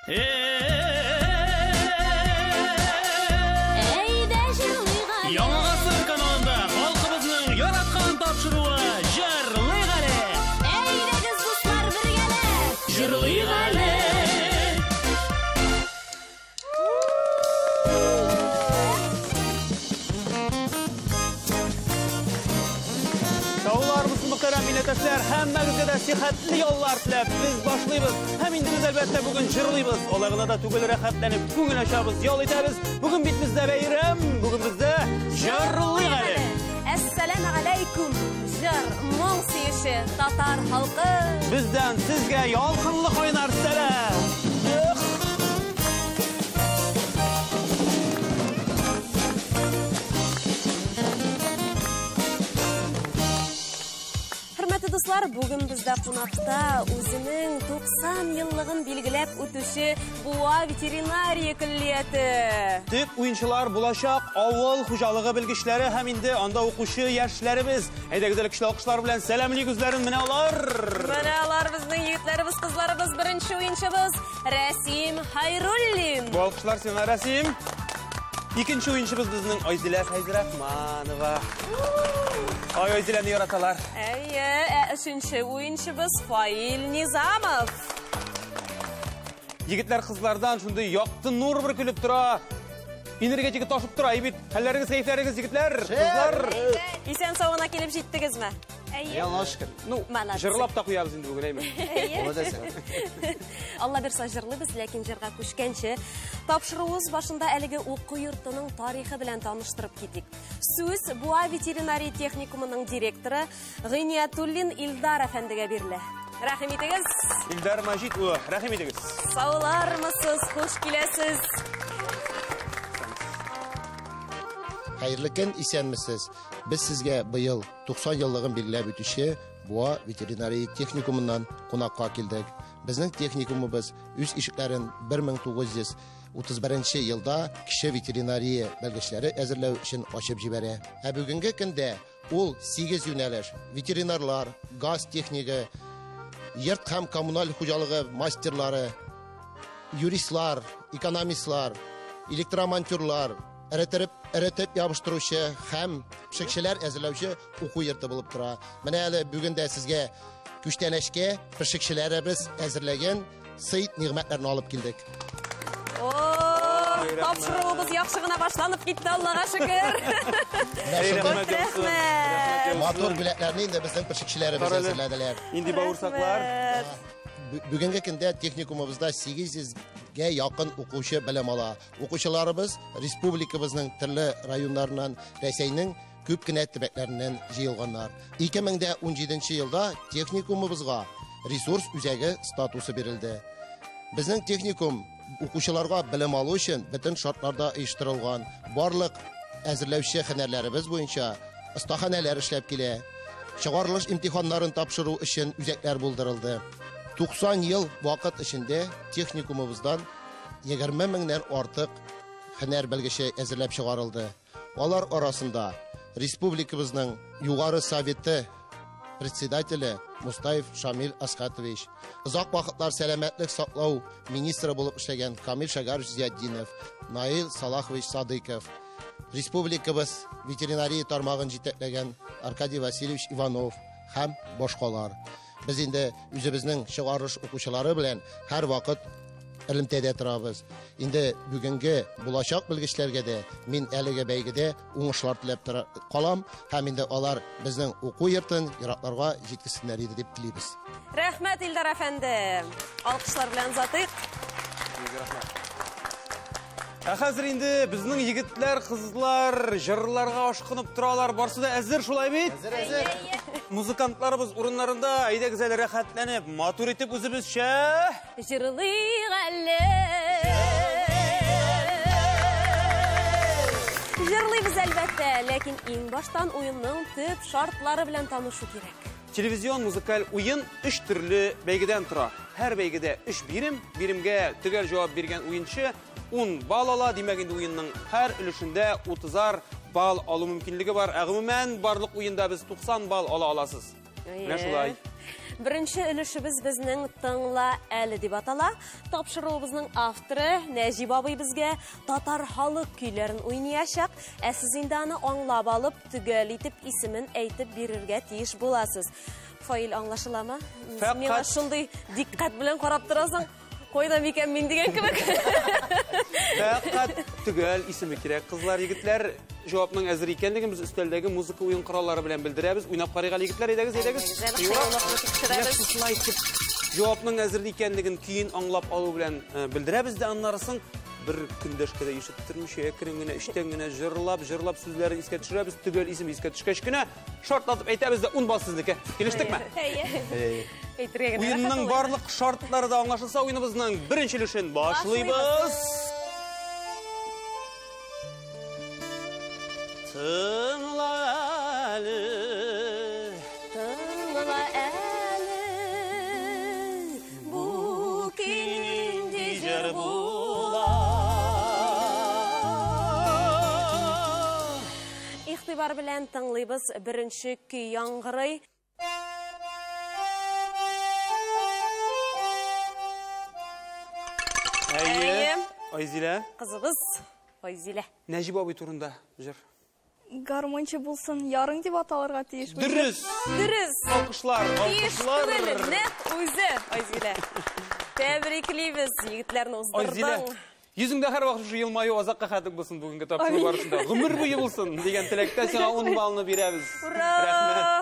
Яңа ғасыр каналында халқыбызның яратқан тапшыруы Жырлыйық әлі. Әйдәгіз дуслар бергәле. Жырлыйық әлі. Саулар мысын мұқтарам минетәшләр, һәммәгезгә дә сихәтле яллар теләп, без башлыйбыз. Һәм инде без әлбәттә бүген җырлыйбыз. Алай да түгел рәхәтләнеп, күңел ачабыз, ял итәбез. Бүген бит бездә бәйрәм, бүген бездә җырлыйк әле. Әссәламу алейкум. Җыр, моң сөеше, татар халкы. Бездән сезгә ялкынлы кайнар сәлам. Хөрмәтле дуслар, бүген бездә кунакта үзенең 90 еллыгын билгеләп үтүче Буа ветеринария көллияте. Төп уенчылар булачак авыл хуҗалыгы белгечләре һәм инде анда укучы яшьләребез. Әйдәгез көчле алкышлар белән сәламлыйк үзләрен менә алар. Менә алар безнең егетләребез, кызларыбыз, беренче уенчыбыз Рәсим Хайруллин. Бу алкышлар сиңа Рәсим. Икенче уенчыбыз безнең Айзилә Фәйзрахманова. Айзиләне яраталар. Өченче уенчыбыз Фаил Низамов. Егетләр кызлардан шундый якты нур бер килеп тора. Энергетика ташып тора. Бит, хәлләрегез, кайфләрегез, егетләр, кызлар. Исән сауына килеп җиттегезме? Ялашкыр. Җырлап та куябыз инде бүген, әйме. Алла берса җырлыйбыз, ләкин җырга күчкәнче тапшыруыбыз башында әлеге уку йортының тарихы белән таныштырып китик. Сүз Буа ветеринария техникумының директоры Гыйниятуллин Илдар әфәндегә бирелә. Рәхим итегез. Илдар Мәҗит, рәхим итегез. Саулармысыз, хуш киләсез. Хәерле көн, исәнмесез. Без сезгә быел 90 еллыгын билгеләп үтүче Буа ветеринария техникумыннан кунакка килдек. Безнең техникумыбыз үз ишекләрен 1931 елда кеше ветеринария белгечләре әзерләү өчен ачып җибәрә. Ә бүгенге көндә ул 8 юнәлеш: ветеринарлар, газ технигы, йорт һәм коммуналь хуҗалыгы мастерлары, юристлар, экономистлар, электромонтёрлар, Әрәтеп ябыштыручы һәм пешекчеләр әзерләүче уку йорты булып тора. Менә әле бүген дә сезгә күчтәнәшкә пешекчеләребез әзерләгән сыйт нигъмәтләрне алып килдек. Тапшыруыбыз яхшы гына башланып китте, Аллага шөкер. Мотор бүләкләрне инде безнең пешекчеләребез әзерләделәр. Инде бавырсаклар. Бүгенге көндә техникумыбызда 800-гә якын укучы белем ала. Укучыларыбыз республикабызның төрле районнарыннан, Рәсәйнең күп кенә төбәкләреннән җыелганнар. 2017 елда техникумыбызга ресурс үзәге статусы бирелде. Безнең техникум укучыларга белем алу өчен бөтен шартларда оештырылган. Барлык әзерләүче һөнәрләребез буенча остаханәләр эшләп килә. Чыгарылыш имтиханнарын тапшыру өчен үзәкләр булдырылды. 90 ел вакыт эчендә техникумыбыздан 20 меңнән артык һөнәр белгече әзерләп чыгарылды. Алар арасында республикабызның югары советы председателе Мустаев Шамил Асхатович, озак вакытлар сәламәтлек саклау министры булып эшләгән Камил Шагарович Зияддинов, Наил Салахович Садыков, республикабыз ветеринария тармагын җитәкләгән Аркадий Васильевич Иванов һәм башкалар. Без инде үзебезнең чыгарыш укучылары белән һәр вакыт элемтәдә торабыз. Инде бүгенге булачак белгечләргә дә мин әлеге бәйгедә уңышлар теләп калам һәм инде алар безнең уку йортын еракларга җиткезсеннәр иде дип телибез. Рәхмәт, Илдар әфәнде. Алкышлар белән затыйк. Хәзер инде безнең егетләр, кызлар җырларга ашкынып торалар. Барсы да әзер, шулай бит? Әзер. Музыкантларыбыз урыннарында, әйдәгез әле рәхәтләнеп, матур итеп үзебезчә Җырлыйк әле. Җырлыйбыз әлбәттә, ләкин иң баштан уенның төп шартлары белән танышу кирәк. Телевизион музыкаль уен 3 төрле бәйгедән тора. Һәр бәйгедә 3 биремгә төгәл җавап биргән уенчы 10 бал ала, димәк инде уенның һәр өлешендә 30 бал алу мөмкинлеге бар. Гомумән барлык уенда без 90 бал ала аласыз. Менә шулай. Birinchi ülüşübüz bizning Tыңла әлі деп атала. Тапшыруыбызның авторы Нәҗип абый безгә татар халык көйләрен уйнаячак. Ә сез инде аны аңлап алып, төгәл итеп исемен әйтеп бирергә тиеш буласыз. Фаил аңлашыламы? Миңа шундый диккать белән карап торасың. Койда микән мин дигән кебек. Фәкать төгәл исеме кирәк. Кызлар, егетләр, җавапның әзер икәнлеген без өстәлдәге музыка уен кораллары белән белдерәбез. Уйнап карыйга, егетләр, әйдәгез. Җавапның әзер икәнлеген көйен аңлап алу белән белдерәбез дә, аннарысын bir көндәшкәдә ишеттермичә, әкрен генә, эчтән генә җырлап сүзләрен искә төшерәбез, төгәл исем искә төшкәч кенә шартлатып әйтәбез дә 10 бал сезнеке. Килештекме? Уенның барлык шартлары да аңлашылса, уеныбызның беренче өлешен башлыйбыз. Тыңла әле, Тыңла әле, бу кинди җыр була. Игътибар белән тыңлыйбыз беренче көй яңгырый. Айзилә. Кызыбыз Айзилә. Нәҗип абый турында җыр. Гармончы булсын, ярың дип аталырга тиеш. Дөрес. Алкышлар. Нәкъ үзе Айзилә. Тәбриклибез, егетләрне уздырдың. Йөзеңдә һәр вакыт шу елмаю азакка хәтлек булсын бүгенге тапшыру барышында. Гомер буе булсын дигән теләктә сиңа 10 балны бирәбез.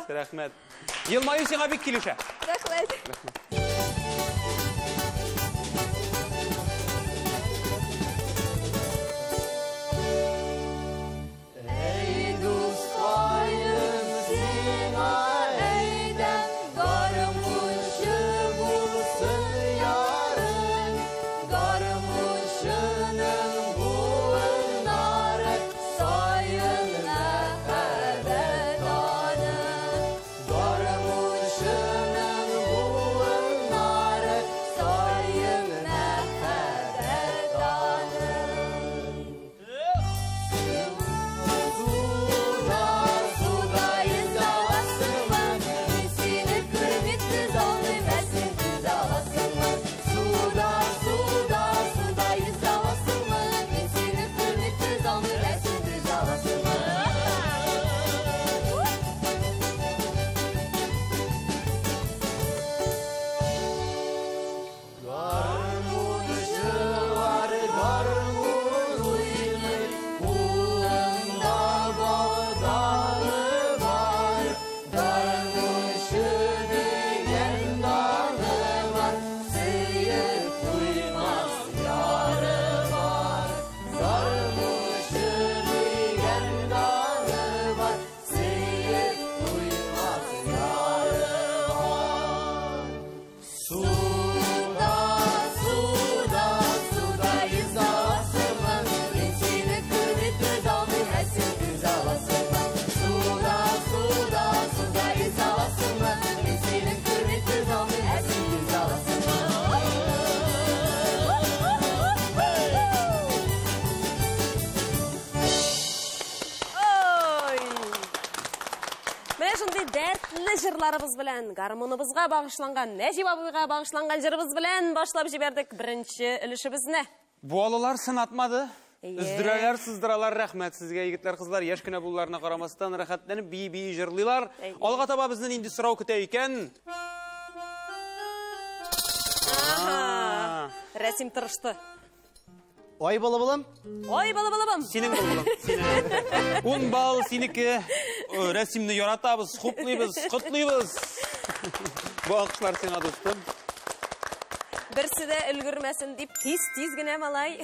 Рәхмәт. Елмаю сиңа бик килешә. Рәхмәт. Жырларыбыз белән, гармоныбызга багышланган, Нәҗип абыйга багышланган җырыбыз белән башлап җибәрдек беренче өлешебезне. Буалылар сынатмады. Үздерәләр, сыздыралар, рәхмәт сезгә, егетләр, кызлар, яшь кенә булуларына карамастан рәхәтләнеп бии җырлыйлар. Алга таба безнең инде сорау көтә икән. Рәсим тырышты. Ой, балабылым. Синең балабылым. 10 бал синеке. Рәсимне яратабыз, хуплыйбыз, котлыйбыз. Бу алкышлар сиңа, достым. Берсе дә өлгермәсен дип тиз генә малай.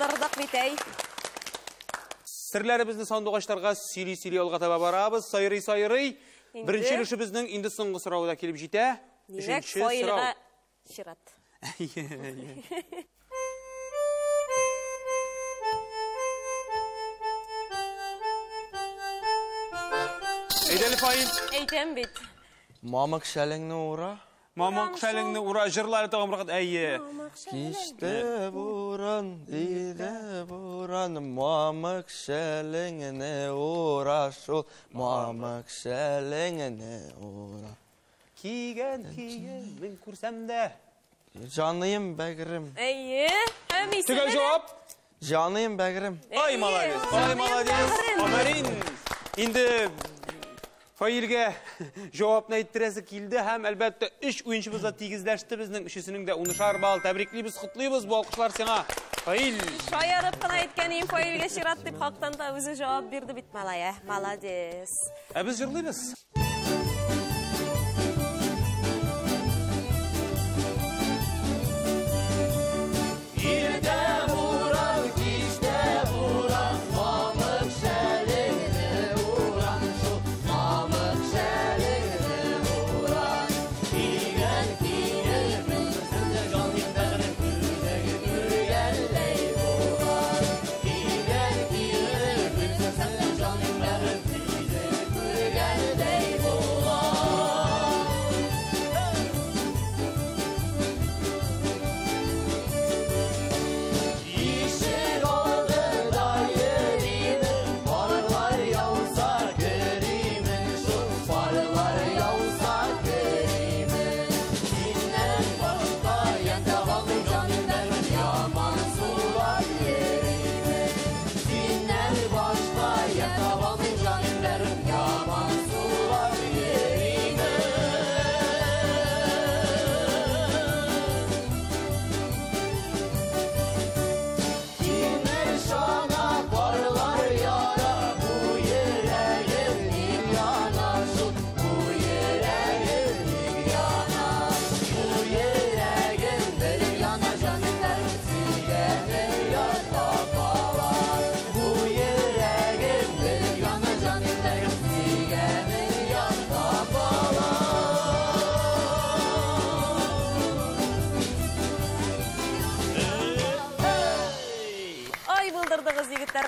Булдырдык бит әй. Серләребезне сандугачларга сөйли-сөйли алга таба барабыз. Сайрый-сайрый. Беренче өлешебезнең инде соңгы сорау да килеп җитә. Димәк, файлга чират. Әйдәле файл. Әйтәм бит. Мамык шәлеңне ура. Мамык шәлеңне ура җырлары тагын бер кат әйе. Кичте буран, диде буран, мамык шәлеңне ура шул, мамык шәлеңне ура. Киген, мин күрсәм дә. Җаныем бәгрем. Әйе, һәм исеме. Төгәл җавап. Җаныем бәгрем. Ай, молодец. Ай, молодец. Амарин. Инде фаилгә җавапны әйттерәсе килде һәм әлбәттә 3 уенчыбыз да тигезләште. Безнең өчесенең дә 10 балл. Тәбриклибез, котлыйбыз. Бу алкышлар сиңа. Фаил. Шаярып кына әйткәнем фаилгә чират дип хактан да үзе җавап бирде бит малая. Молодец. Ә без җырлыйбыз.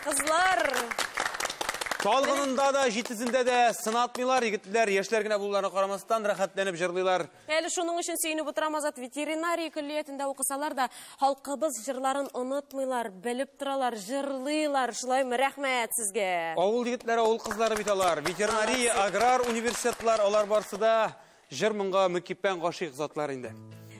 Кызлар. Талгынында да, җитезендә дә сынатмыйлар, егетләр, яшьләр генә булуларына карамастан рәхәтләнеп җырлыйлар. Әле шуның өчен сөенеп утырамыз, ветеринария көллиятендә укысалар да, халкыбыз җырларын онытмыйлар, белеп торалар, җырлыйлар. Шулаймы, рәхмәт сезгә. Авыл егетләре, авыл кызлары бит алар. Ветеринария, аграр университетлар, алар барсы да җыр-моңга мөкиппән гашыйк затлар инде.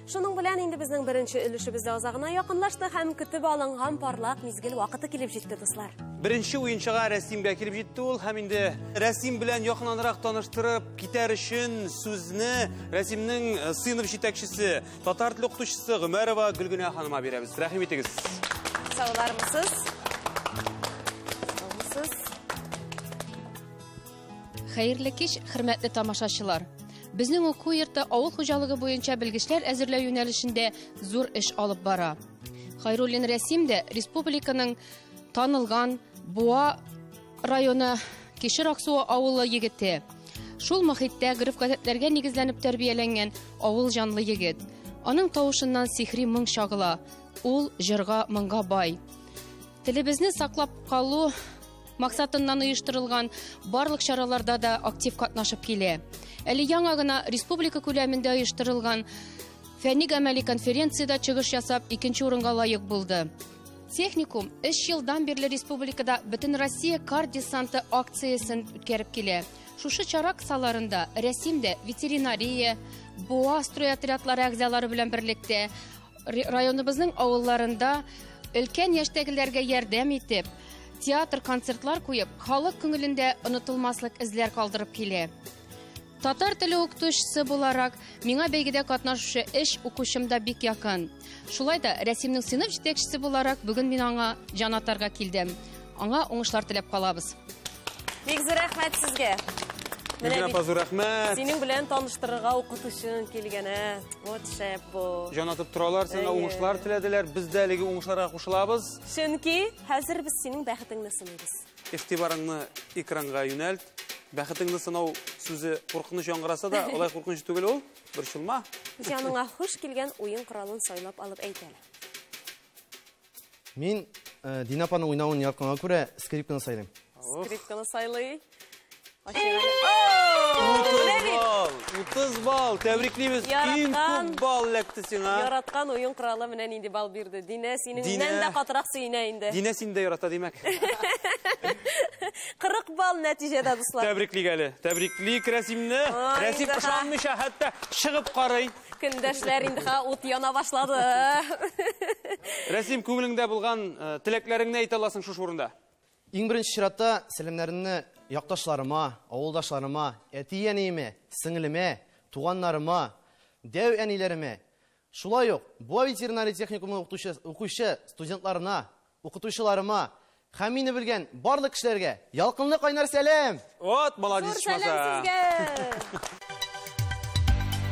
Шуның белән инде безнең беренче өлешебез азагына якынлашты һәм көтеп алынган парлак мизгел вакыты килеп җитте, дуслар. Беренче уенчыга Рәсимгә килеп җитте ул һәм инде Рәсим белән якыннанрак таныштырып китәр өчен сүзне Рәсимнең сыйныф җитәкчесе, татар теле укытучысы Гомәрова Гөлгөнә ханыма бирәбез. Рәхим итегез. Саулармысыз? Хәерле кич, хөрмәтле тамашачылар. Безнең уку йорты авыл хуҗалыгы буенча белгечләр әзерләү юнәлешендә зур эш алып бара. Хәйруллин Рәсим дә республиканың танылган Буа районы Кишер Аксуы авылы егете. Шул мөхиттә граф газетләргә нигезләнеп тәрбияләнгән авыл җанлы егет. Аның тавышыннан сихри моң чагыла. Ул җырга моңга бай. Телебезне саклап калу максатыннан оештырылган барлык чараларда да актив катнашып килә. Әле яңа гына республика күләмендә оештырылган фәнни-гамәли конференциядә чыгыш ясап, 2нче урынга лаек булды. Техникум 3 елдан бирле республикада Бөтен Россия кар десанты акциясын үткәреп килә. Шушы чара кысаларында Рәсимдә ветеринария, Буа стройотрядлары әгъзалары белән берлектә районыбызның авылларында өлкән яшьтәгеләргә ярдәм итеп, театр, концертлар куеп, халык күңелендә онытылмаслык эзләр калдырып килә. Татар теле укытучысы буларак, миңа бәйгедә катнашучы 3 укучым да бик якын. Шулай да Рәсимнең сыйныф җитәкчесе буларак, бүген мин аңа җанатарга килдем. Аңа уңышлар теләп калабыз. Бик зур рәхмәт сезгә. Гүлнар апа, рәхмәт. Синең белән таныштырырга укытучың килгән. Вот шәп бу. Жанатып торалар, сиңа уңышлар теләделәр. Без дә әлеге уңышларга кушылабыз. Чөнки хәзер без синең бәхетеңне сынайбыз. Игътибарыңны экранга юнәлт. Бәхетеңне сынау сүзе куркыныч яңгыраса да, алай куркыныч түгел ул. Борчылма. Җаныңа хуш килгән уен коралын сайлап алып әйтәле. Мин Динапаның уйнавын ярканга күрә скрипканы сайлыйм. Скрипканы сайлый. 30 бал. Тәбриклибез. Иң күп бал ләкте сиңа. Яраткан уен коралы менән инде бал бирде. Динә синеңнән дә катырак сөенә инде. Динә син дә ярата димәк. 40 бал нәтиҗәдә дуслар. Тәбриклик әле. Тәбриклик Рәсимне. Рәсим ышанмыйча хәтта чыгып карый. Көндәшләр инде ут яна башлады. Рәсим, күңелеңдә булган теләкләреңне әйтә аласың шушы урында. Иң беренче чиратта сәламнәрне якташларыма, авылдашларыма, әти-әниемә, сеңлемә, туганнарыма, дәү әниләремә, шулай ук бу ветеринария техникумын укучы студентларына, укытучыларыма һәм мине белгән барлык кешеләргә ялкынлы кайнар сәлам. Вот, молодец, Сәлам сезгә.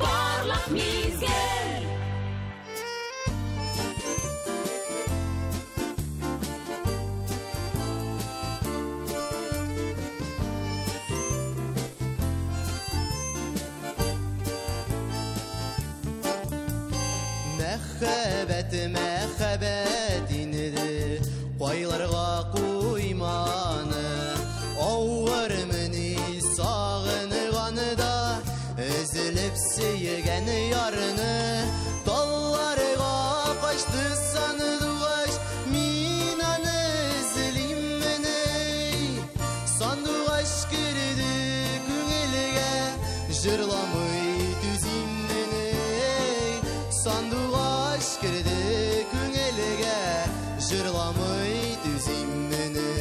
Барлык мизгел. Мәхәббәт инде кайларга куйманы, авыр мени сагынганы да, өзелеп сөйгән ярны, талларга качты саны дугаш, мин аны эзлим менә, сандугаш кирде күңелгә, җырламый түзим менә, сандугаш кирде күңелгә, җырламый түзим менә.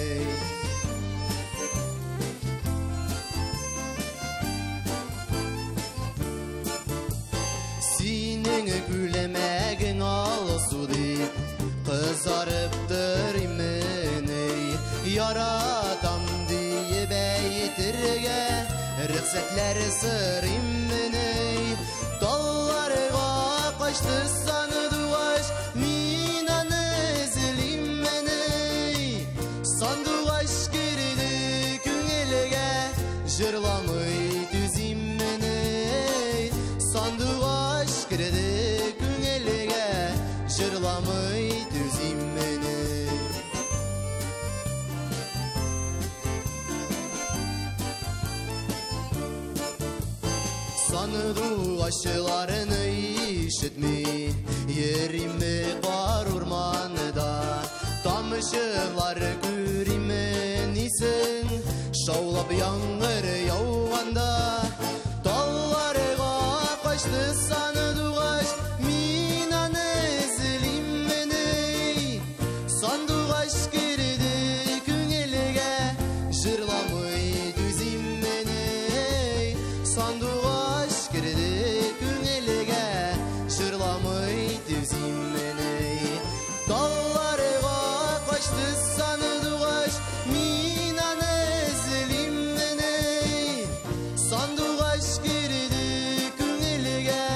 Синең күләмәгең алсу дип, кызарып торыйм менә, яратам диеп әйтергә, рөхсәтләр сырыйм менә, талларга качты саны дугаш, мин аны эзлим менә, сандугаш кирде күңелгә, җырламый түзим менә, сандугаш кирде күңелгә, җырламый түзим менә. Сандугачларны ишетми, йөриме бар урманда, тамчылар күриме нисен, шаулап яңгыр яуганда, талларга качты сандугач, мин аны эзлим менә, сандугач кирде күңелгә, җырламый түзим менә, сандугач кирде күңелгә, җырламый түзим менә, талларга качты сандугач, мин аны эзлим менә, сандугач кирде күңелгә,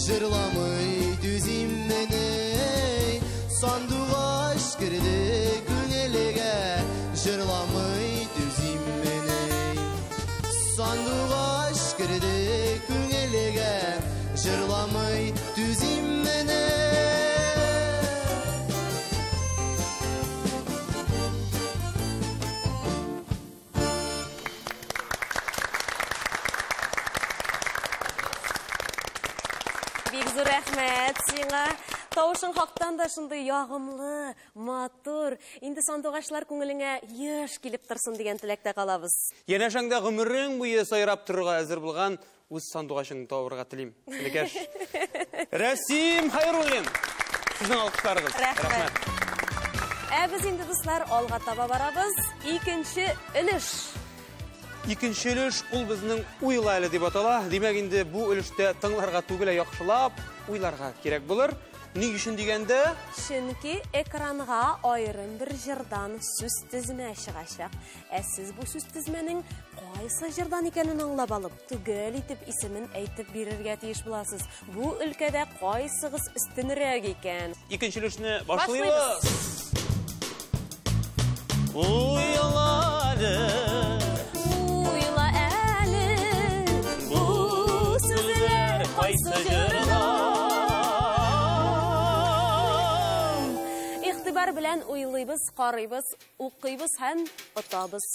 җырламый түзим менә, сандугач кирде күңелгә, җырламый түзим менә, сандугач кирде күңелгә, җырламый түзим менә. Бик зур рәхмәт сиңа. Тавышың хактан да шундый ягымлы, матур. Инде сандугачлар күңелеңә еш килеп торсын дигән теләктә калабыз. Янәшәңдә гомерең буе сайрап торырга әзер булган үз сандугачыңны табырга телим. Илкәш. Рәсим Хайруллин. Сезнең алкышларыгыз. Рәхмәт. Без инде дуслар алга таба барабыз. Икенче өлеш. Икенче өлеш ул безнең уйлайлы дип атала. Димәк инде бу өлештә тыңларга түгел, яхшылап уйларга кирәк булыр. Ни үшін дегенде? Чөнки экранга айрым bir жырдан сүз тизме чыгачак. Сез бу сүз тизменең кайсы жырдан икәнен аңлап алып, түгел итеп исемен әйтеп бирергә тиеш буласыз. Бу өлкәдә кайсыгыз өстенрәк икән? Икенчелешне башлыйбыз. Уйлады. Уйла әле. Бу сүзләр кайсы жырдан? Игътибар белән уйлыйбыз, карыйбыз, укыйбыз һәм отабыз.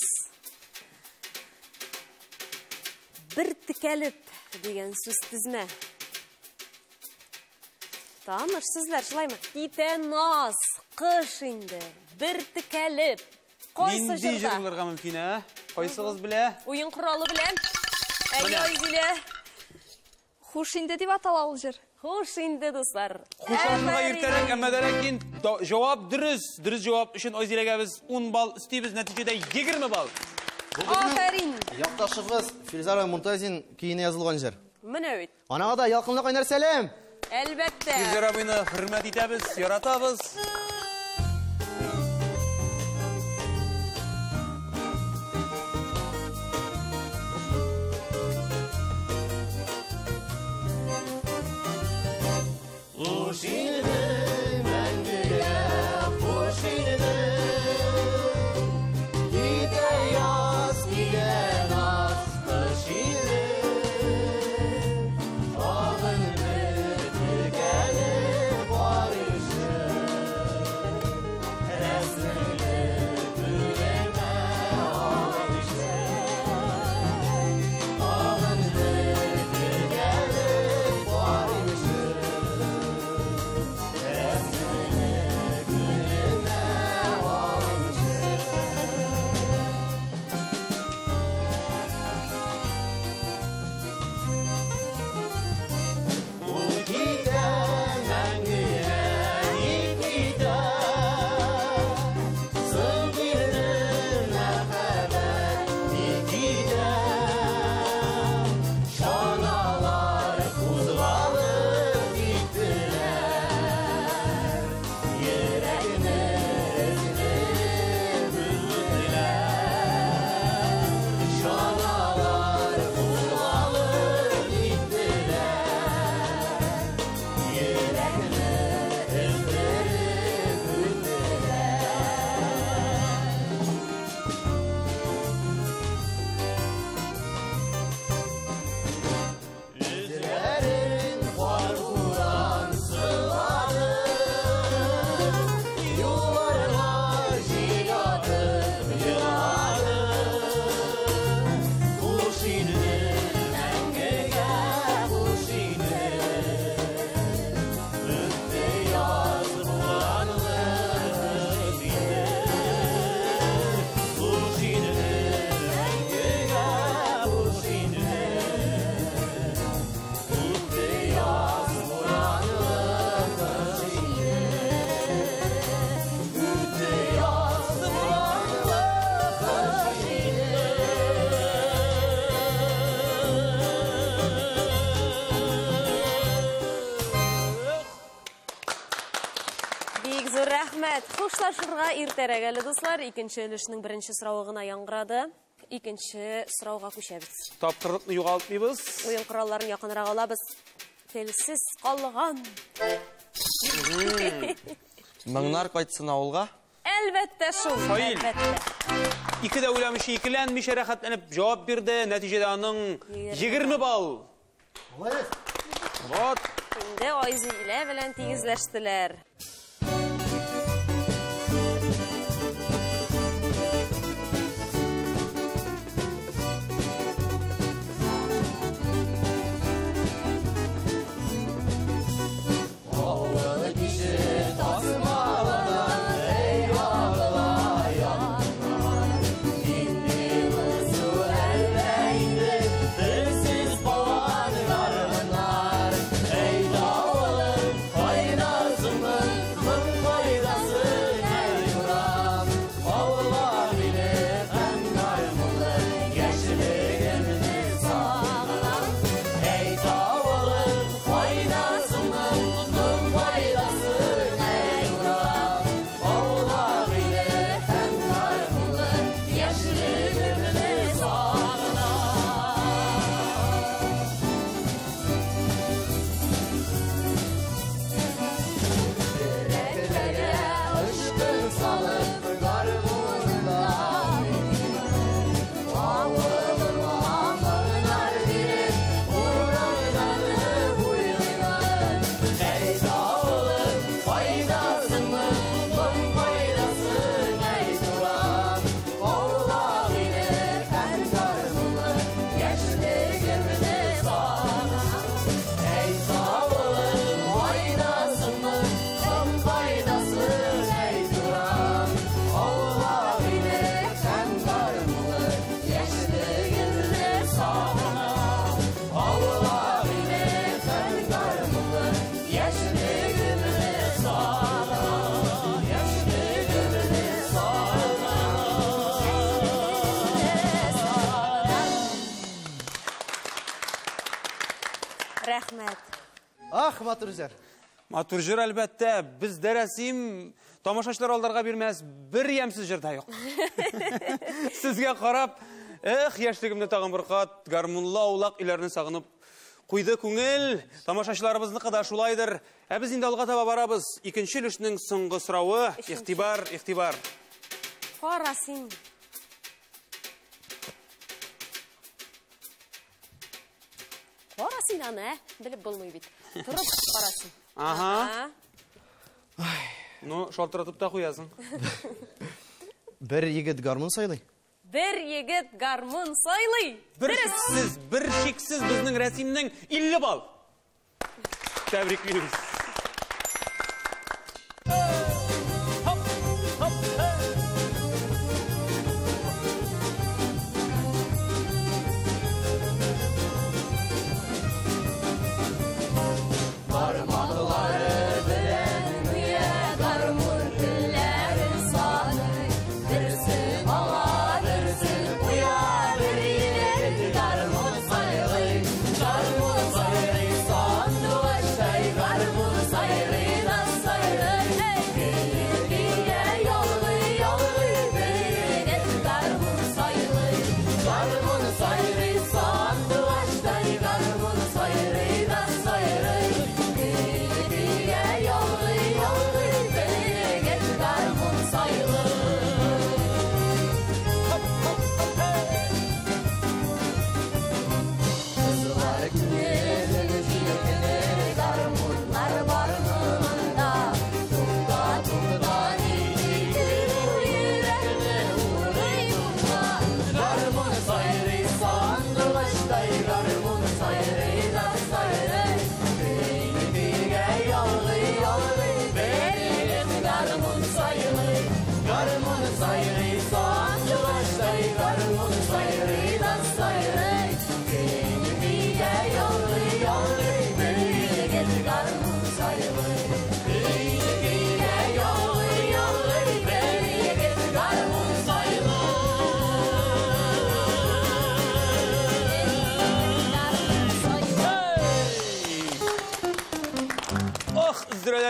Bir тикәлеп дигән сүз тизме. Таныш сүзләр шулаймы? Китенас, кыш инде, bir тикәлеп. Кайсы Нинди жырда? җырларга мөмкин, ә? Кайсыгыз белә? Уен коралы белән. Әйе, Хуш инде дип атала ул җыр. Хуш инде, дуслар. Хушашырга иртәрәк, әмма дәрәкин җавап дөрес. Дөрес җавап өчен Айзиләгә без 10 балл истибез, нәтиҗәдә 20 балл. Афәрин. Якташыгыз Филзара Мунтазин киене язылган җыр. Менә бит. Анага да ялкынлы кайнар сәлам. Әлбәттә. Филзар абыйны хөрмәт итәбез, яратабыз. Рәхмәт. Хушлашырга иртәрәк әле, дуслар. Икенче өлешнең беренче соравы гына яңгырады. Икенче сорауга күчәбез. Тапкырлыкны югалтмыйбыз. Уен коралларын якынрак алабыз. Телсез калган. Мыңнар кайтсын авылга. Әлбәттә шул. Фаил. Әлбәттә. Ике дә уйламыйча икеләнмичә рәхәтләнеп җавап бирде. Нәтиҗәдә аның 20 балл. Вот. Инде Айзилә белән тигезләштеләр. Рәхмәт. Ах, матур җыр. Матур җыр әлбәттә, бездә рәсим тамашачылар алдарга бирмәс, бер ямсыз җыр да юк. Сезгә карап, яшьлегемдә тагын бер кат гармунлы аулак иләрне сагынып куйды күңел. Тамашачыларыбызныкы да шулайдыр. Ә без инде алга таба барабыз. Икенче өлешнең соңгы соравы, игътибар. Кара син. Кара син аны, белеп булмый бит. Турып карасын. Ага. Ну, шалтыратып та куясың. Бер егет гармун сайлый. Бер егет гармун сайлый. Бер шиксез безнең рәсимнең 50 балл. Тәбриклибез.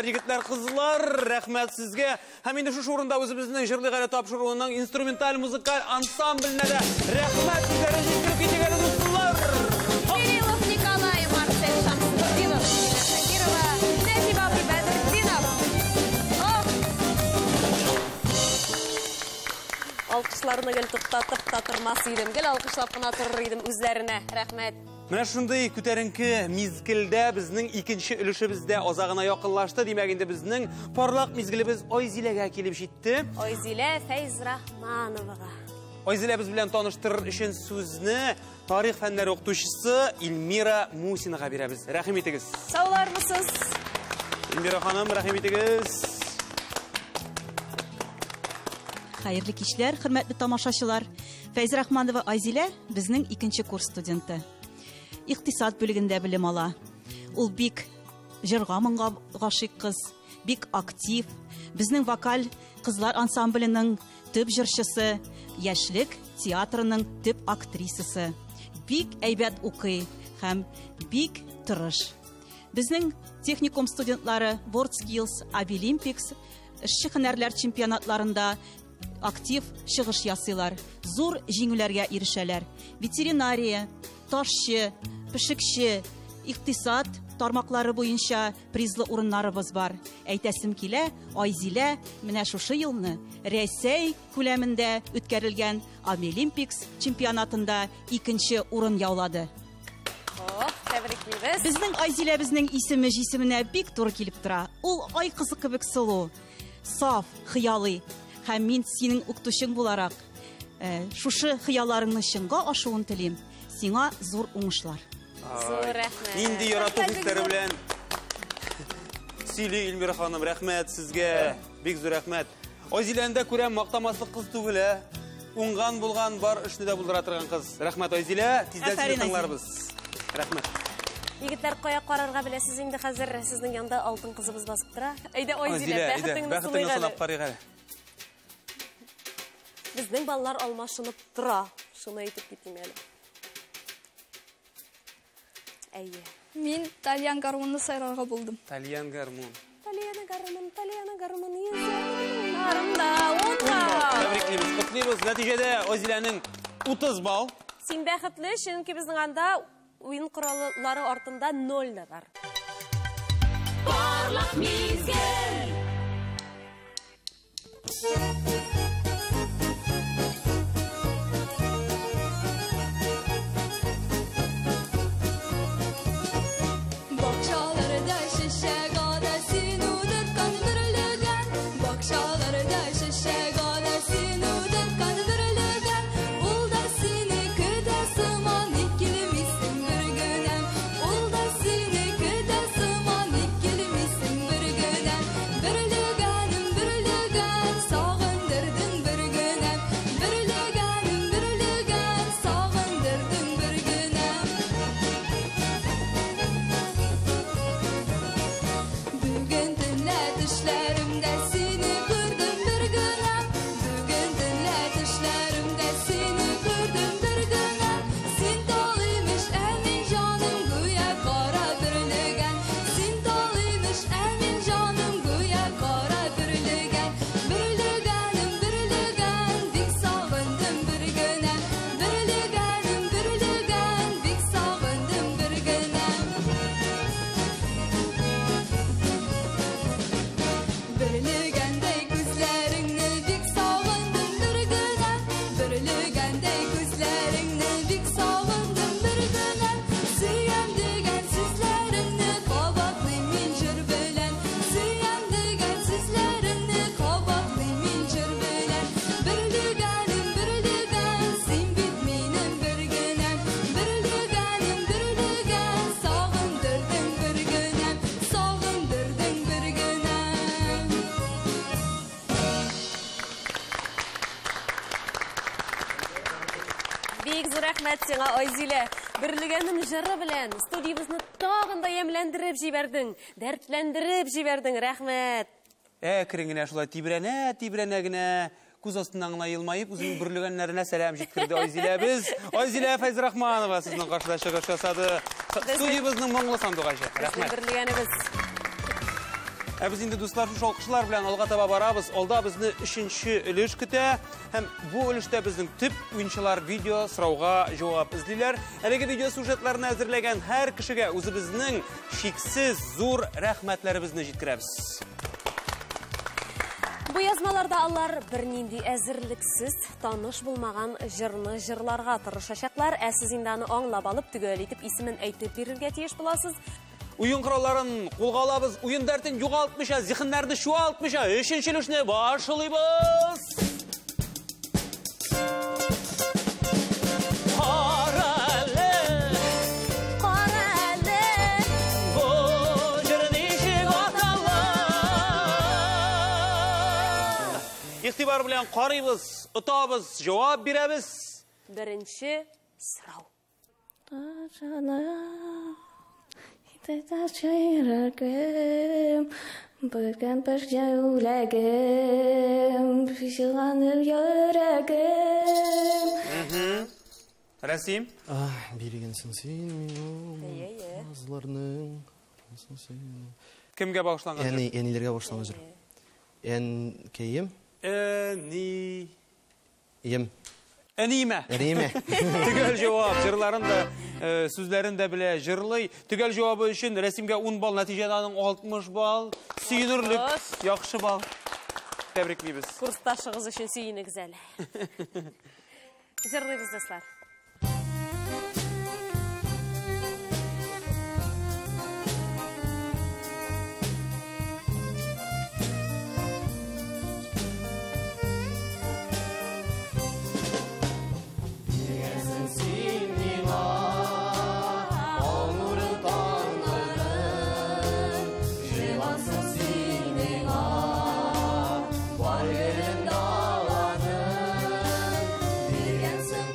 Егетләр, кызлар, рәхмәт сезгә. Һәм инде шушы урында үзебезнең җырлый гәрә тапшыруының инструменталь музыкаль ансамбленә дә рәхмәт сүзләрен җиткереп китегез дуслар. Кириллов Николай, Марсель Шамсутдинов, Шакирова, Нәҗиба Бәдретдинов. Алкышларны гел туктатып та тормас идем. Гел алкышлап кына торыр идем үзләренә. Рәхмәт. Менә шундый күтәренке мизгелдә безнең икенче өлешебездә азагына якынлашты. Димәк, инде безнең парлак мизгелебез Айзиләгә килеп җитте. Айзилә Фәйзрахмановага. Айзилә без белән таныштырыр өчен сүзне тарих фәннәре укытучысы Илмира Мусинага бирәбез. Рәхим итегез. Саулармысыз? Илмира ханым, рәхим итегез. Хәерле кичләр, хөрмәтле тамашачылар. Фәйзрахманова Айзилә безнең икенче курс студенты. Иктисад бүлегендә белем ала. Ул бик җырга моңга гашыйк кыз, бик актив. Безнең вокаль кызлар ансамбленең төп җырчысы, яшьлек театрының төп актрисасы. Бик әйбәт укый һәм бик тырыш. Безнең техникум студентлары WorldSkills, Olympics, эшче һөнәрләр чемпионатларында актив чыгыш ясыйлар. Зур җиңүләргә ирешәләр. Ветеринария, ташчы, пешекче, иктисад тармаклары буенча призлы урыннарыбыз бар. Әйтәсем килә, Айзилә менә шушы елны Рәсәй күләмендә үткәрелгән Olympics чемпионатында икенче урын яулады. Тәбриклибез. Безнең Айзилә безнең исеменә бик туры килеп тора. Ул ай кызы кебек сылу, саф, хыялый. Һәм мин синең укытучың буларак, шушы хыялларыңны чынга ашуын телим. Сиңа зур уңышлар. Зур рәхмәт. Инде ярату хисләре белән сөйли Илмира ханым, рәхмәт сезгә. Бик зур рәхмәт. Айзиләндә күрәм мактамаслык кыз түгел. Уңган булган бар эшне дә булдыра торган кыз. Рәхмәт Айзилә, тиздән сине тыңларбыз. Рәхмәт. Егетләр, кая карарга беләсез инде хәзер сезнең янда алтын кызыбыз басып тора. Әйдә Айзилә, бәхетеңне сынап карыйк әле. Безнең баллар алмашынып тора. Шуны әйтеп китим әле. Әйе. Мен Тальян гармонны сайрарга булдым. Тальян гармон. Тальяна гармон, езларында онға. Тәбриклейбез, құтлейбіз. Нәтижеде Озиләнең 30 балл. Син бәхетле, чөнки безнең анда уен кораллары артында 0 да бар. Барлык мизгел. Бакчаларда шишәк адасын удыткан бөрлөгән. Бакчаларда шишәк адасын удыткан бөрлөгән. Ул да сине көтә сыман икелмисең бер генәм. Ул да сине көтә сыман икелмисең бер генәм. Бөрлөгәнем бөрлөгән сагындырдың бер генәм. Бөрлөгәнем бөрлөгән сагындырдың бер генәм. Бүген төнлә төшләремдә сине күрдем бер генәм. Бүген төнлә төшләремдә сине күрдем бер генәм. Син талыймыш әмин җаным гүя кара бөрлөгән. Син талыймыш әмин җаным гүя кара бөрлөгән. Бөрлөгәнем бөрлөгән бик сагындым бер генәм. Бөрлөгәнем бөрлөгән бик сагындым бер генәм. Бөрлөгәндәй күзләреңне бик сагындым бер генәм. Бөрлөгәндәй күзләреңне бик сагындым бер генәм. Сөям дигән сүзләреңне кабатлыйм мин җыр белән. Сөям дигән сүзләреңне кабатлыйм мин җыр белән. Бөрлөгәнем бөрлөгән син бит минем бер генәм. Бөрлөгәнем бөрлөгән сагындырдың бер генәм. Сагындырдың бер генәм. Бик зур рәхмәт сиңа, Айзилә. Берлегәнем җыры белән студиябызны тагын да ямьләндереп җибәрдең, дәртләндереп җибәрдең. Рәхмәт. Әкрен генә шулай тибрәнә генә күз астыннан гына елмаеп, үзенең бүрлегәннәренә сәлам җиткерде Айзиләбез. Айзилә Фәйзрахманова сезнең каршыда чыгыш ясады. Студиябызның моңлы сандугачы. Рәхмәт. Берлегәнебез. Без инде дуслар шул алкышлар белән алга таба барабыз. Алда безне 3нче өлеш көтә. Һәм бу өлештә безнең төп уенчылар видео сорауга җавап эзлиләр. Әлеге видео сюжетларын әзерләгән һәр кешегә үзебезнең шиксез зур рәхмәтләребезне җиткерәбез. Бу язмаларда алар бернинди әзерлексез, таныш булмаган җырны җырларга тырышачаклар. Ә сез инде аны аңлап алып, төгәл итеп исемен әйтеп бирергә тиеш буласыз. Уен коралларын кулга алабыз, уен дәртен югалтмыйча, зиһеннәрне чуалтмыйча, 3нче өлешне башлыйбыз. Игътибар белән карыйбыз, отабыз, җавап бирәбез. Беренче сорау. Бөгән бер җәүләгем, җыланыр йөрәгем. Рәсим. Биргәнсең син минем назларның. Кемгә багышланган? Әниләргә башланган җыр. Әнкәем. Әниме. Төгәл җавап. Җырларын да, сүзләрен дә белә, җырлый. Төгәл җавабы өчен Рәсимгә 10 балл, нәтиҗәдә аның 60 балл. Сөенерлек, яхшы балл. Тәбриклибез. Курсташыгыз өчен сөенегез әле. Җырлыйбыз, дуслар. Var yerim dağladım, bir gelsin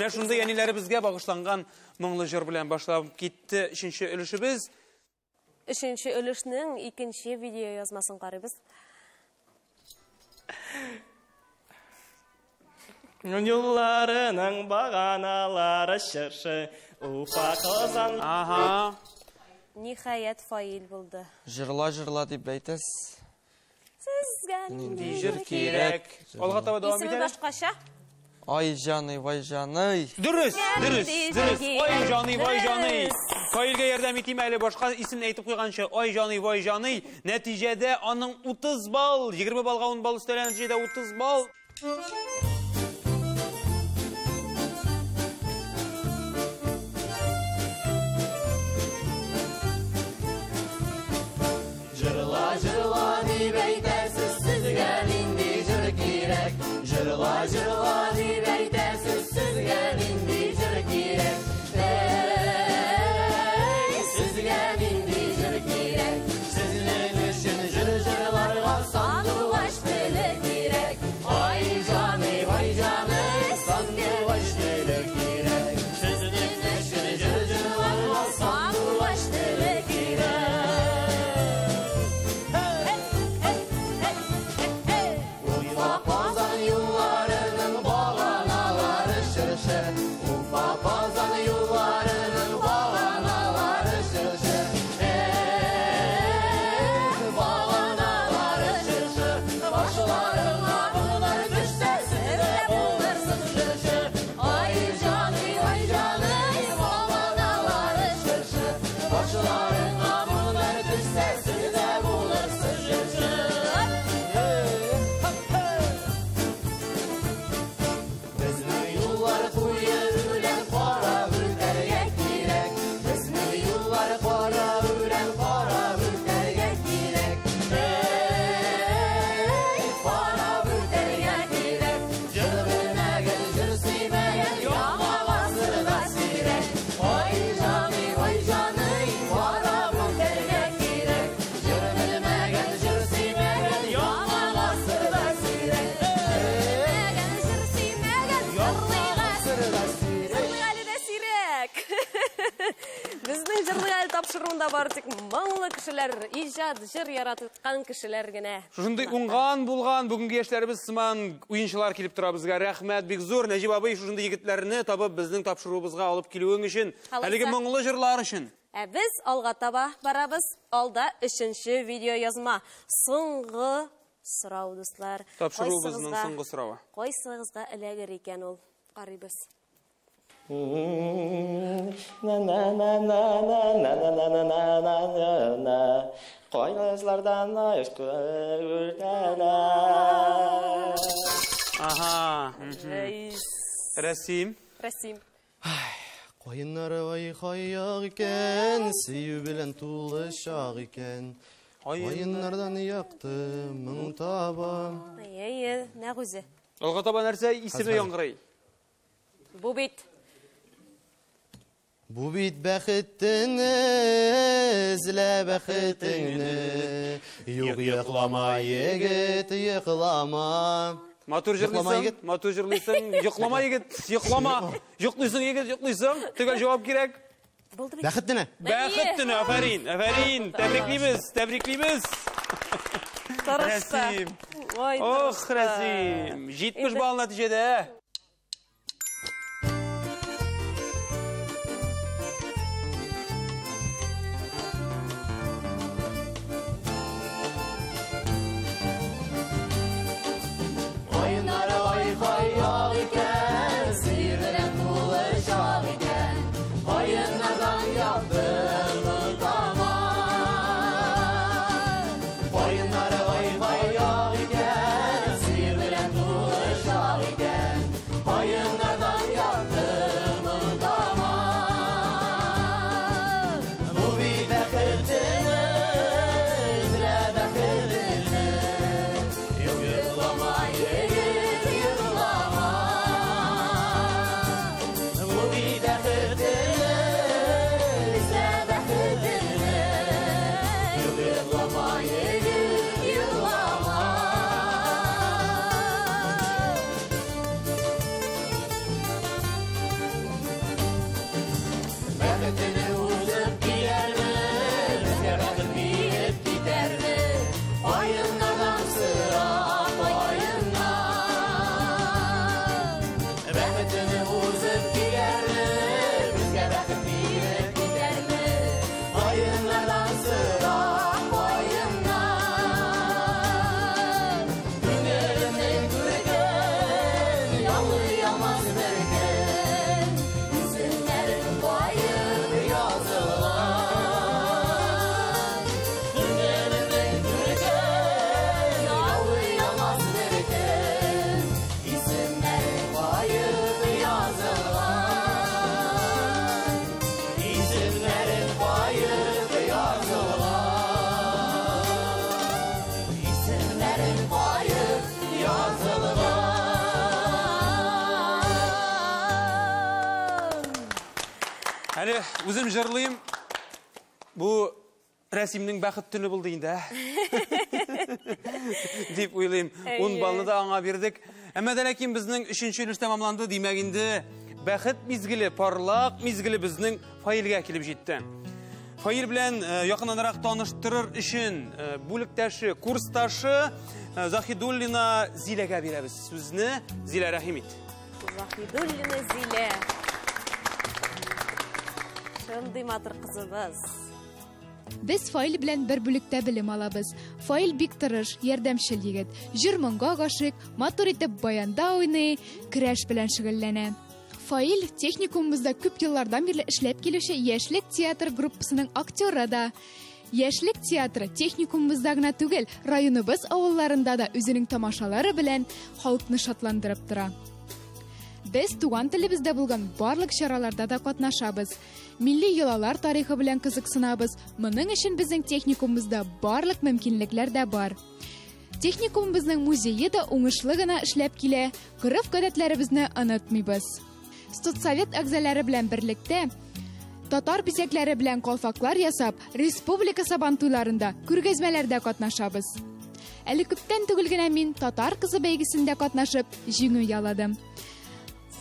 Менә шундай әниләребезгә багышланган моңлы җыр белән башлап китте 3нче өлешебез. 3нче өлешнең 2нче видео язмасын карыйбыз. Юлларының баганалары шыршы, Уфа Казан. Аха. Ниһаят фаил булды. Жырла дип әйтәс. Сезгә Нинди җыр кирәк? Алга таба дәвам Исеме итәбез. башкача. Ай җаны, вай җаны. Дөрес. Ай җаны, вай җаны. Фаилгә ярдәм итим әле башка исемне әйтеп куйганчы. Ай җаны, вай җаны. Нәтиҗәдә аның 30 балл, 20 баллга 10 балл өстәлгән нәтиҗәдә 30 балл. Жырла дип әйтәсез, сезгә нинди җыр кирәк? Жырла дип әйтәсез, сезгә нинди җыр кирәк? Сезгә нинди җыр кирәк? Сезнең өчен җырларга сандугач теле кирәк. Ай җаны, вай җаны, сандугач теле кирәк. Сезнең өчен җырларга сандугач теле кирәк. Тапшыруында бар тик моңлы кешеләр, иҗат, җыр яраткан кешеләр генә. Шушындый уңган булган бүгенге яшьләребез сыман уенчылар килеп тора безгә. Рәхмәт бик зур. Нәҗип абый шушындый егетләрне табып безнең тапшыруыбызга алып килүең өчен, әлеге моңлы җырлар өчен. Ә без алга таба барабыз. Алда 3нче видео язма. Соңгы сорау дуслар. Тапшыруыбызның соңгы соравы. Кайсыгызга эләгер икән ул? Карыйбыз. Кайгызлардан өскөргәнә. Аха. Рәсим. Кайыннары вай хаяк икән, сөю белән тулы чак икән. Кайыннардан якты моң таба. Нәгүзе. Алга таба нәрсә исеме яңгырый? Бу бит бәхетеңне, эзлә бәхетеңне. Юк, йоклама, егет, йоклама. Матур җырлыйсың, йоклама, егет, йоклама. Йоклыйсың, егет, йоклыйсың. Төгәл җавап кирәк. Бәхетеңне. Бәхетеңне, афәрин. Тәбриклибез. Рәсим. Ох, Рәсим. 70 балл нәтиҗәдә. Сүзлерің қайып yazылған. Әлі өзім жырлайым. Бұл рәсімнің бақыт түні бұл дейінді. Деп ойлайым. 10 балны да аңа бердік. Әмәдәләкин біздің 3-ші үліш тамамланды демәгінді. Бәхет мезгілі, парлақ мезгілі біздің файлға келіп жетті. Файл білән яқынанырақ таныштырыр үшін бүліктәші, курсташы Захидуллина Зиләгә береміз. Сөзні Зилә рәхимет. Захидуллина Зилә. Шындай матыр қызыбыз. Біз файл белән бер бүлектә белем алабыз. Файл бик тырыш, ярдәмчел егет. Җырманга гашык, матур итеп баянда уйный, көрәш белән шөгыльләнә. Фаил техникумыбызда күп еллардан бирле эшләп килүче яшьлек театр группасының актеры да. Яшьлек театры техникумыбызда гына түгел, районыбыз авылларында да үзенең тамашалары белән халыкны шатландырып тора. Без туган телебездә булган барлык чараларда да катнашабыз. Милли йолалар тарихы белән кызыксынабыз. Моның өчен безнең техникумыбызда барлык мөмкинлекләр дә бар. Техникумыбызның музее да уңышлы гына эшләп килә. Гореф-гадәтләребезне онытмыйбыз. Студсовет әгъзалары белән берлектә татар бизәкләре белән калфаклар ясап, республика сабантуйларында, күргәзмәләрдә катнашабыз. Әле күптән түгел генә мин татар кызы бәйгесендә катнашып, җиңү яладым.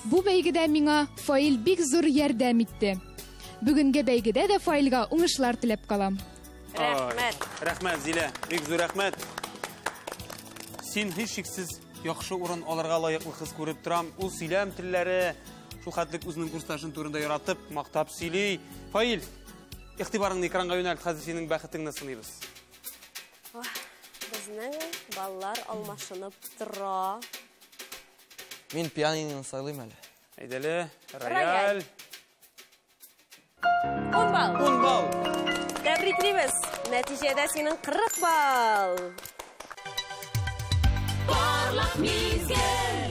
Бу бәйгедә миңа фаил бик зур ярдәм итте. Бүгенге бәйгедә дә фаилга уңышлар теләп калам. Рәхмәт. Рәхмәт, Зилә. Бик зур рәхмәт. Син һичшиксез яхшы урын алырга лаеклы кыз күреп торам. Ул сөйләм телләре, шул хәтлек үзенең курсташын турында яратып, мактап сөйли. Фаил, игътибарыңны экранга юнәлт, хәзер синең бәхетеңне сынайбыз. Безнең баллар алмашынып тора. Мин пианиноны сайлыйм әле. Әйдәле, рояль. 10 балл. 10 балл. Тәбриклибез. Нәтиҗәдә синең 40 балл. Барлық мезгіл.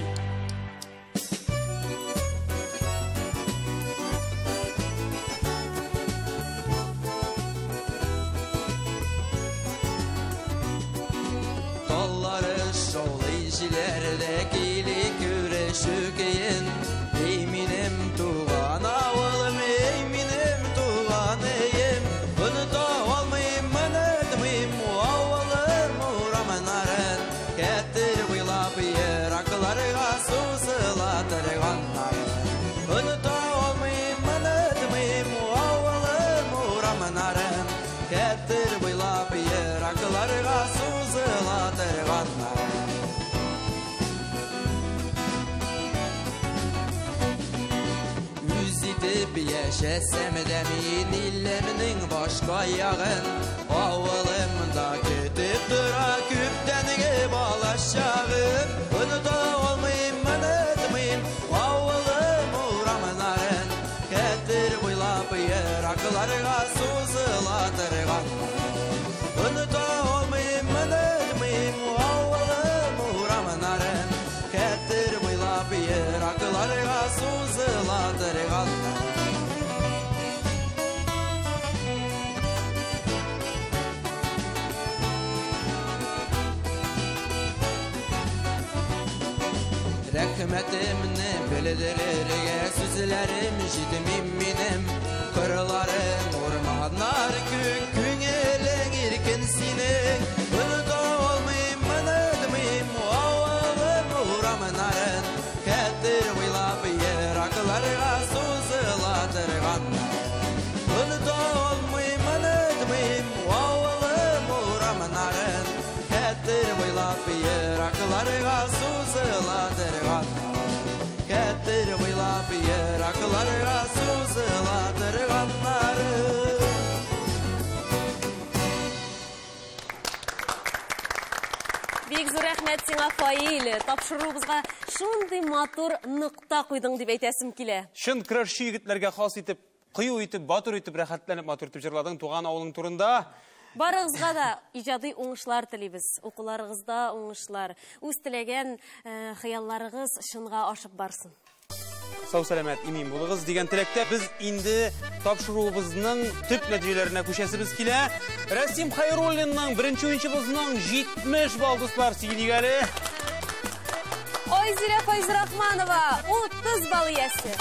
Таллары шолый җиләрдә киле күрешү кыен. Эй минем туган авылым, эй минем туган өем. Оныта алмыйм, онытмыйм авылым урамнарын. Кәттер буйлап еракларга сузылатырганнарын. Оныта алмыйм, онытмыйм авылым урамнарын. Кәттер буйлап еракларга сузылатырганнарын. Үзитеп яшәсәм дә мин иллемнең башка ягын, авылымда көтеп тора күптәнге балачагым. Оныта алмыйм, онытмыйм авылым урамнарын. Кәттер буйлап еракларга сузылатырганнарын. Оныта алмыйм, онытмыйм авылым урамнарын. Кәттер буйлап еракларга сузылатырганнарын. Рәхмәтемне белдерергә сүзләрем җитмим минем. Кырларың урманнар күк, күңелең иркен синең. Оныта алмыйм, онытмыйм авылым урамнарын. Кәттер буйлап еракларга сузылатырганнарын. Оныта алмыйм, онытмыйм авылым урамнарын. Кәттер буйлап еракларга сузылатырганнарын. Кәттер буйлап еракларга сузылатырганнарын. Бик зур рәхмәт сиңа, Фаил. Тапшыруыбызга шундый матур ныкта куйдың дип әйтәсем килә. Шын көрәшче егетләргә хас итеп, кыю итеп, батыр итеп, рәхәтләнеп, матур итеп җырладың туган авылың турында. Барыгызга да иҗади уңышлар телибез. Укуларыгызда уңышлар. Үз теләгән хыялларыгыз шынга ашып барсын. сау сәламәт имин булыгыз дигән теләктә без инде тапшыруыбызның төп нәтиҗәләренә күчәсебез килә. Рәсим Хайруллинның беренче уенчыбызның 70 балл дуслар сигеник әле. Ойзира Файзрахманова 30 балл иясе.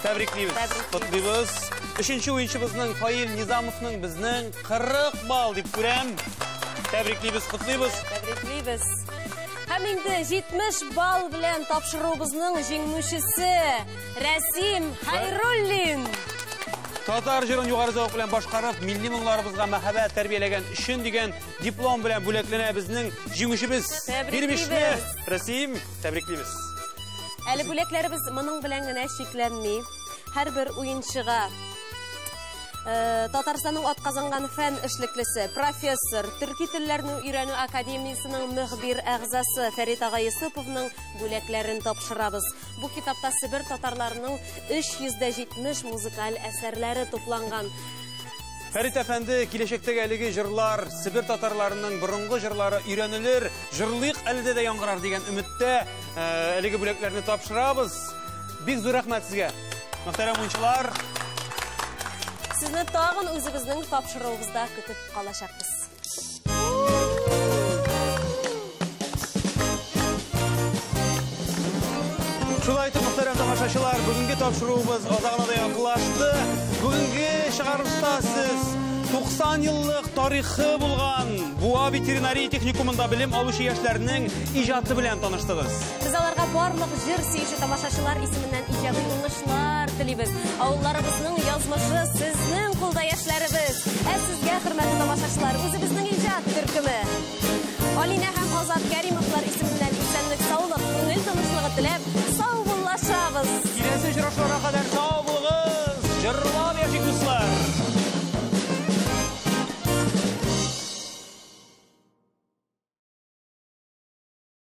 Тәбриклибез. Котлыйбыз. Өченче уенчыбызның Фаил Низамовның безнең 40 балл дип күрәм. Тәбриклибез, котлыйбыз. Тәбриклибез. Һәм инде 70 балл белән тапшыруыбызның җиңүчесе Рәсим Хайруллин. Татар җырын югары зәвык белән башкарып, милли моңларыбызга мәхәббәт тәрбияләгән өчен дигән диплом белән бүләкләнә безнең җиңүчебез. Тәбриклибез. Рәсим, тәбриклибез. Әле бүләкләребез моның белән генә шикләнми. Һәрбер уенчыга Татарстанның атказанган фән эшлеклесе, профессор, төрки телләрне өйрәнү академиясының мөхбир әгъзасы Фәрит ага Йосыповның бүләкләрен тапшырабыз. Бу китапта Себер татарларының 370 музыкаль әсәрләре тупланган. Фәрит әфәнде, киләчәктәге әлеге җырлар, Себер татарларының борынгы җырлары өйрәнелер, җырлык әледә дә яңгырар дигән өметтә әлеге бүләкләрне тапшырабыз. Бик зур рәхмәт сезгә. Мөхтәрәм уенчылар. Сезне тагын үзебезнең тапшыруыбызда көтеп калачакбыз. Шулай итеп, мөхтәрәм тамашачылар, бүгенге тапшыруыбыз азагына да якынлашты. Бүгенге чыгарышта сез 90 еллык тарихы булган Буа ветеринария техникумында белем алучы яшьләрнең иҗаты белән таныштыгыз. Без аларга барлык җыр сөюче тамашачылар исеменнән иҗади уңышлар телибез. Авылларыбызның язмышы сезнең кулда яшьләребез. Ә сезгә, хөрмәтле тамашачылар, үзебезнең иҗат төркеме Алина һәм Азат Кәримовлар исеменнән исәнлек, саулык, күңел тынычлыгы теләп, сау булашабыз. Киләсе очрашларга кадәр сау булыгыз. Җырлар